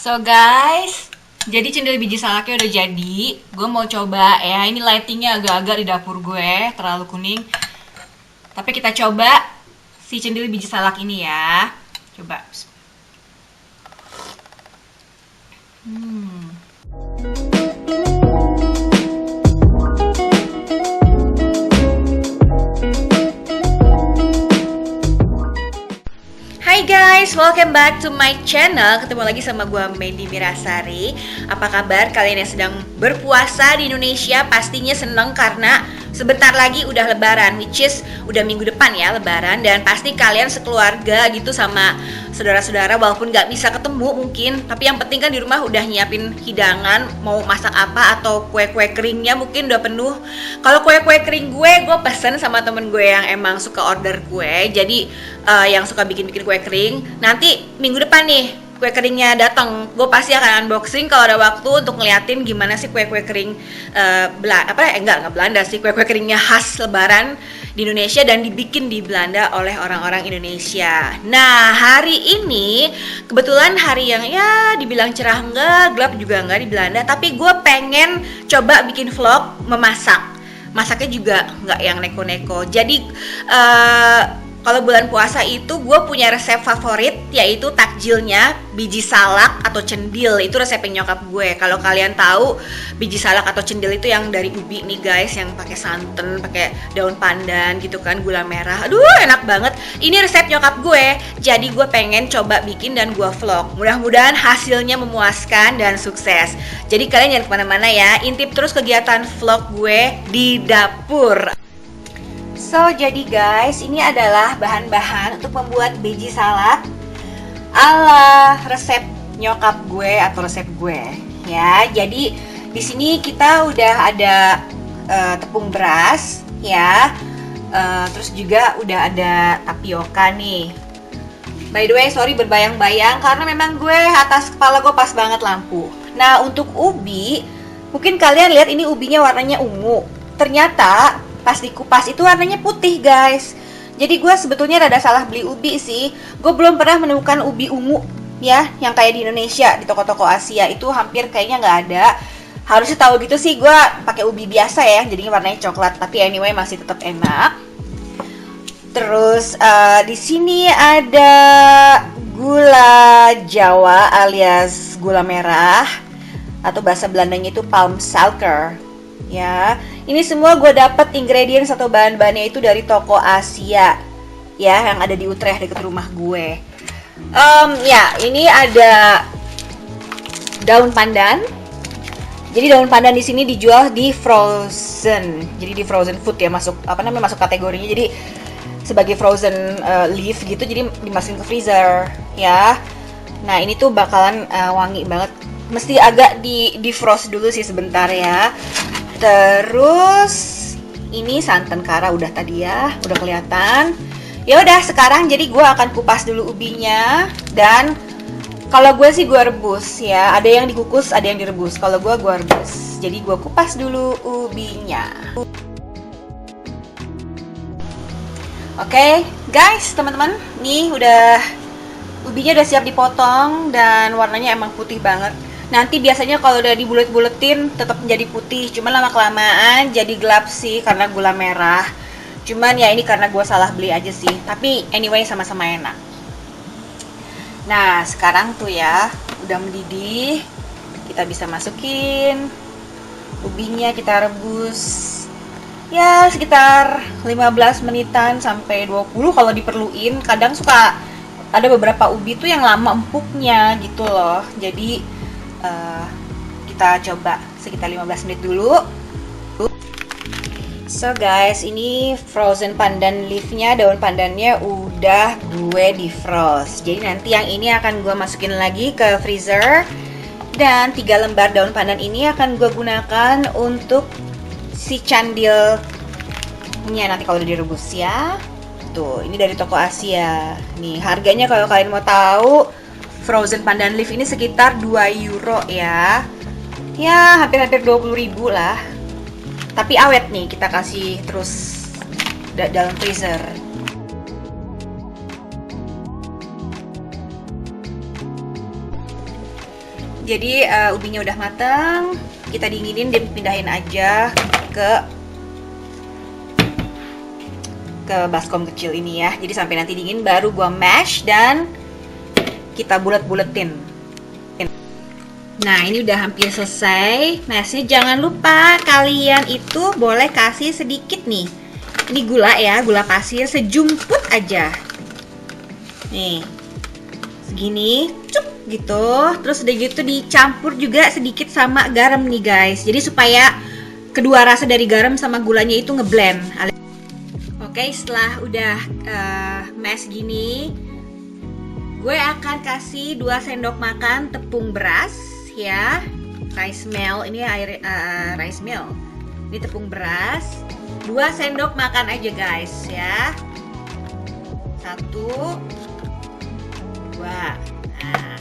So guys, jadi cendil biji salaknya udah jadi. Gue mau coba ya, ini lightingnya agak-agak di dapur gue, terlalu kuning. Tapi kita coba si cendil biji salak ini ya. Coba. Hai guys, welcome back to my channel. Ketemu lagi sama gue Mendy Mirasari. Apa kabar kalian yang sedang berpuasa di Indonesia? Pastinya seneng karena sebentar lagi udah lebaran, which is udah minggu depan ya lebaran. Dan pasti kalian sekeluarga gitu sama saudara-saudara, walaupun gak bisa ketemu mungkin, tapi yang penting kan di rumah udah nyiapin hidangan, mau masak apa, atau kue-kue keringnya mungkin udah penuh. Kalau kue-kue kering gue pesen sama temen gue yang emang suka order kue. Jadi yang suka bikin-bikin kue kering, nanti minggu depan nih kue keringnya datang, gue pasti akan unboxing kalau ada waktu untuk ngeliatin gimana sih kue-kue kering enggak Belanda sih, kue-kue keringnya khas lebaran di Indonesia dan dibikin di Belanda oleh orang-orang Indonesia. Nah, hari ini kebetulan hari yang ya dibilang cerah enggak, gelap juga enggak di Belanda, tapi gue pengen coba bikin vlog memasak. Masaknya juga enggak yang neko-neko. Jadi kalau bulan puasa itu gue punya resep favorit, yaitu takjilnya biji salak atau cendil. Itu resepnya nyokap gue. Kalau kalian tahu, biji salak atau cendil itu yang dari ubi nih guys, yang pakai santan, pakai daun pandan gitu kan, gula merah. Aduh, enak banget. Ini resep nyokap gue. Jadi gue pengen coba bikin dan gue vlog. Mudah-mudahan hasilnya memuaskan dan sukses. Jadi kalian jangan kemana-mana ya. Intip terus kegiatan vlog gue di dapur. So, jadi guys, ini adalah bahan-bahan untuk membuat biji salak ala resep nyokap gue atau resep gue. Ya, jadi di sini kita udah ada tepung beras, ya. Terus juga udah ada tapioka nih. By the way, sorry berbayang-bayang karena memang gue atas kepala gue pas banget lampu. Nah, untuk ubi, mungkin kalian lihat ini ubinya warnanya ungu. Ternyata pas dikupas itu warnanya putih guys. Jadi gue sebetulnya rada salah beli ubi sih. Gue belum pernah menemukan ubi ungu ya, yang kayak di Indonesia di toko-toko Asia itu hampir kayaknya nggak ada. Harusnya tahu gitu sih, gue pakai ubi biasa ya, jadinya warnanya coklat. Tapi anyway masih tetap enak. Terus di sini ada gula Jawa alias gula merah, atau bahasa Belandanya itu palmsuiker. Ya, ini semua gue dapet ingredients atau bahan-bahannya itu dari toko Asia, ya, yang ada di Utrecht dekat rumah gue. Ya, ini ada daun pandan. Jadi daun pandan di sini dijual di frozen. Jadi di frozen food ya, masuk masuk kategorinya. Jadi sebagai frozen leaf gitu, jadi dimasukin ke freezer, ya. Nah, ini tuh bakalan wangi banget. Mesti agak di defrost dulu sih sebentar ya. Terus ini santan kara udah tadi ya, udah kelihatan. Ya udah, sekarang jadi gue akan kupas dulu ubinya, dan kalau gue sih gue rebus ya. Ada yang dikukus, ada yang direbus. Kalau gue rebus. Jadi gue kupas dulu ubinya. Oke, guys, teman-teman, nih ubinya udah siap dipotong dan warnanya emang putih banget. Nanti biasanya kalau udah dibulet-buletin tetap menjadi putih, cuman lama-kelamaan jadi gelap sih karena gula merah. Cuman ya ini karena gue salah beli aja sih. Tapi anyway sama-sama enak. Nah, sekarang tuh ya udah mendidih. Kita bisa masukin ubinya, kita rebus ya sekitar 15 menitan sampai 20 kalau diperluin. Kadang suka ada beberapa ubi tuh yang lama empuknya gitu loh. Jadi kita coba sekitar 15 menit dulu. So guys, ini frozen pandan leafnya, daun pandannya udah gue defrost. Jadi nanti yang ini akan gue masukin lagi ke freezer. Dan 3 lembar daun pandan ini akan gue gunakan untuk si candilnya nanti kalau udah direbus ya. Tuh, ini dari toko Asia. Nih, harganya kalau kalian mau tahu, frozen pandan leaf ini sekitar 2 euro ya. Ya, hampir-hampir 20.000 lah. Tapi awet nih, kita kasih terus dalam freezer. Jadi ubinya udah matang, kita dinginin dan pindahin aja ke baskom kecil ini ya. Jadi sampai nanti dingin baru gua mash dan kita bulet-buletin. Nah, ini udah hampir selesai mashnya. Jangan lupa kalian itu boleh kasih sedikit nih. Ini gula ya, gula pasir sejumput aja. Nih, segini, cup gitu. Terus udah gitu dicampur juga sedikit sama garam nih guys. Jadi supaya kedua rasa dari garam sama gulanya itu ngeblend. Oke, setelah udah mash gini, gue akan kasih 2 sendok makan tepung beras ya, rice meal. Ini rice meal. Ini tepung beras. 2 sendok makan aja guys ya. 1, 2. Nah,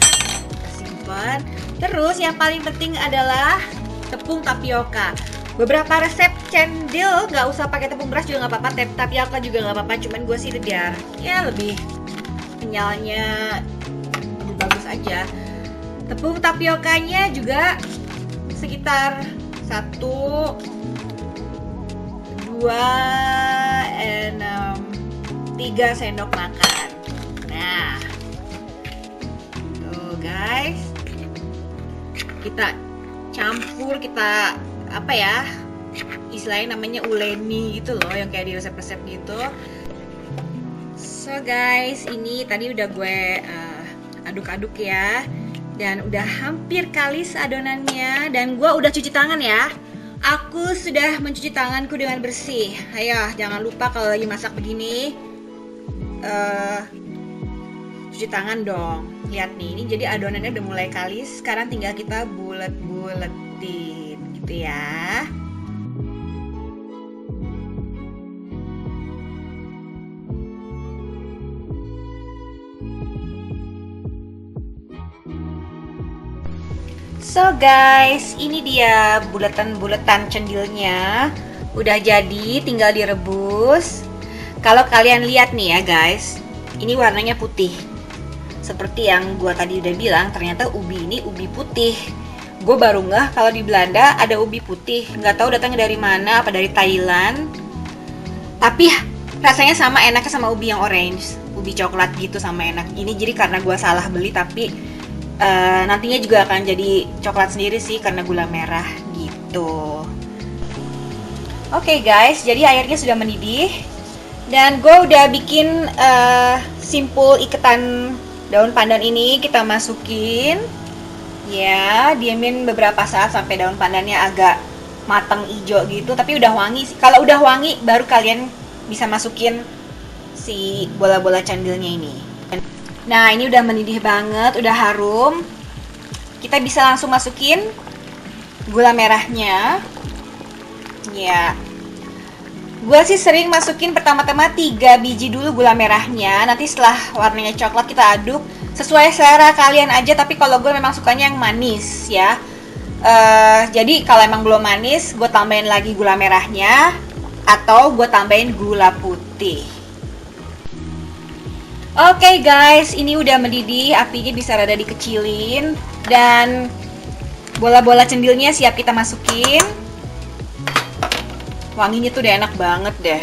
kita simpen. Terus yang paling penting adalah tepung tapioka. Beberapa resep cendil nggak usah pakai tepung beras juga nggak apa-apa, tapioka juga nggak apa-apa. Cuman gue sih biar ya lebih kenyalnya lebih bagus aja. Tepung tapiokanya juga sekitar 1, 2, 3 sendok makan. Nah, tuh guys, kita campur, kita apa ya, istilahnya namanya uleni gitu loh, yang kayak di resep-resep gitu. So guys, ini tadi udah gue aduk-aduk ya, dan udah hampir kalis adonannya, dan gue udah cuci tangan ya. Aku sudah mencuci tanganku dengan bersih. Ayo, jangan lupa kalau lagi masak begini cuci tangan dong. Lihat nih, ini jadi adonannya udah mulai kalis. Sekarang tinggal kita bulet-buletin gitu ya. So guys, ini dia buletan-buletan cendilnya. Udah jadi, tinggal direbus. Kalau kalian lihat nih ya guys, ini warnanya putih. Seperti yang gua tadi udah bilang, ternyata ubi ini ubi putih. Gue baru ngeh kalau di Belanda ada ubi putih. Nggak tahu datangnya dari mana, apa dari Thailand. Tapi rasanya sama, enaknya sama ubi yang orange, ubi coklat gitu, sama enak. Ini jadi karena gua salah beli, tapi nantinya juga akan jadi coklat sendiri sih karena gula merah gitu. Oke guys, jadi airnya sudah mendidih dan gue udah bikin simpul iketan daun pandan ini. Kita masukin ya, diamin beberapa saat sampai daun pandannya agak matang hijau gitu, tapi udah wangi sih. Kalau udah wangi baru kalian bisa masukin si bola-bola candilnya ini. Nah, ini udah mendidih banget, udah harum. Kita bisa langsung masukin gula merahnya. Ya. Gua sih sering masukin pertama-tama 3 biji dulu gula merahnya. Nanti setelah warnanya coklat kita aduk. Sesuai selera kalian aja, tapi kalau gue memang sukanya yang manis ya. Jadi kalau emang belum manis, gue tambahin lagi gula merahnya atau gue tambahin gula putih. Oke guys, ini udah mendidih, apinya bisa rada dikecilin dan bola-bola cendilnya siap kita masukin. Wanginya tuh udah enak banget deh.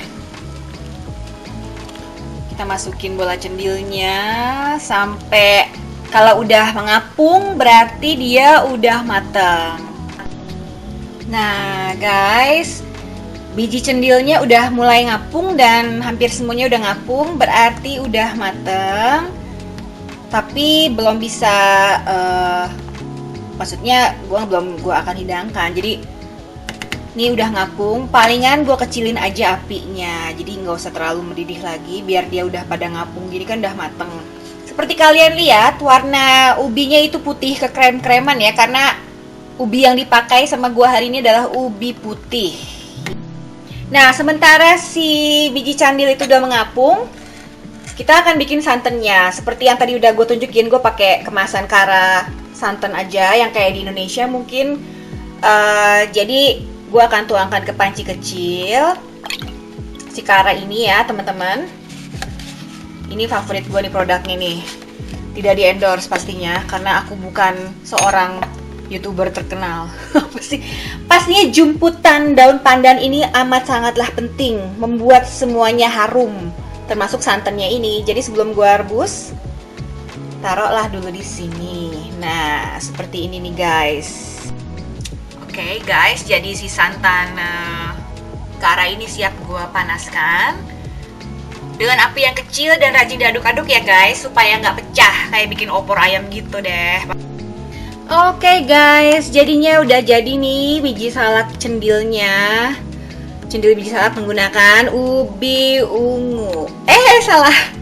Kita masukin bola cendilnya sampai kalau udah mengapung berarti dia udah matang. Nah guys, biji cendilnya udah mulai ngapung dan hampir semuanya udah ngapung, berarti udah mateng. Tapi belum bisa, maksudnya gue akan hidangkan. Jadi ini udah ngapung, palingan gue kecilin aja apinya. Jadi nggak usah terlalu mendidih lagi, biar dia udah pada ngapung. Jadi kan udah mateng. Seperti kalian lihat, warna ubinya itu putih ke krem-kreman ya, karena ubi yang dipakai sama gue hari ini adalah ubi putih. Nah, sementara si biji candil itu udah mengapung, kita akan bikin santannya. Seperti yang tadi udah gue tunjukin, gue pakai kemasan kara santan aja yang kayak di Indonesia mungkin. Jadi gue akan tuangkan ke panci kecil si kara ini ya teman-teman. Ini favorit gue nih produknya nih. tidak di endorse pastinya, karena aku bukan seorang YouTuber terkenal. Apa sih? Pastinya jumputan daun pandan ini amat sangatlah penting, membuat semuanya harum, termasuk santannya ini. Jadi sebelum gua rebus, taruhlah dulu di sini. Nah, seperti ini nih guys. Oke guys, jadi si santan kara ini siap gua panaskan dengan api yang kecil dan rajin diaduk-aduk ya guys, supaya nggak pecah kayak bikin opor ayam gitu deh. Oke guys, jadinya udah jadi nih biji salak cendilnya. Cendil biji salak menggunakan ubi ungu. Salah,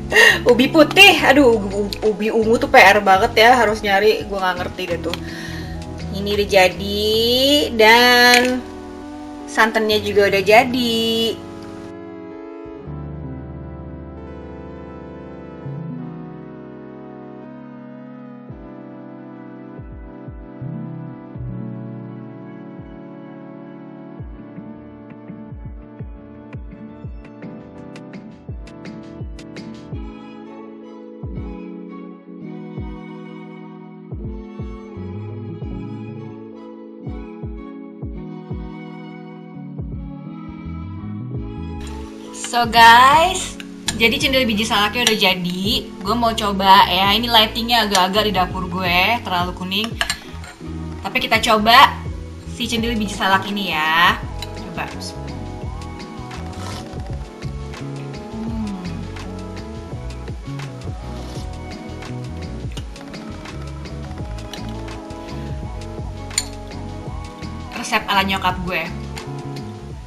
ubi putih. Aduh, ubi ungu tuh PR banget ya, harus nyari, gue nggak ngerti deh tuh. Ini udah jadi dan santannya juga udah jadi. So guys, jadi cendil biji salaknya udah jadi. Gue mau coba ya, ini lightingnya agak-agak di dapur gue, terlalu kuning. Tapi kita coba si cendil biji salak ini ya. Coba. Resep ala nyokap gue.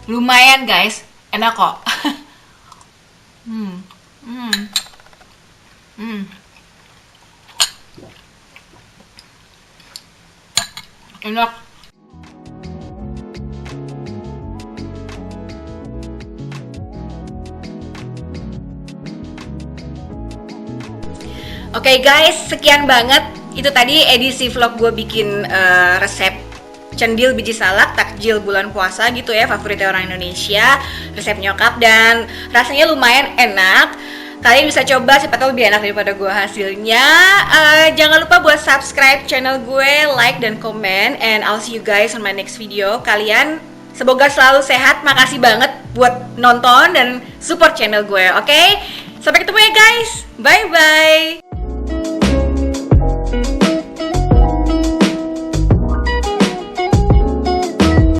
Lumayan guys, enak kok. Enak. Oke guys, sekian banget. Itu tadi edisi vlog gue bikin resep cendil biji salak takjil bulan puasa gitu ya, favoritnya orang Indonesia, resep nyokap, dan rasanya lumayan enak. Kalian bisa coba, siapa tahu lebih enak daripada gue hasilnya. Jangan lupa buat subscribe channel gue, like dan komen, and I'll see you guys on my next video. Kalian semoga selalu sehat. Makasih banget buat nonton dan support channel gue, oke? Sampai ketemu ya guys. Bye bye.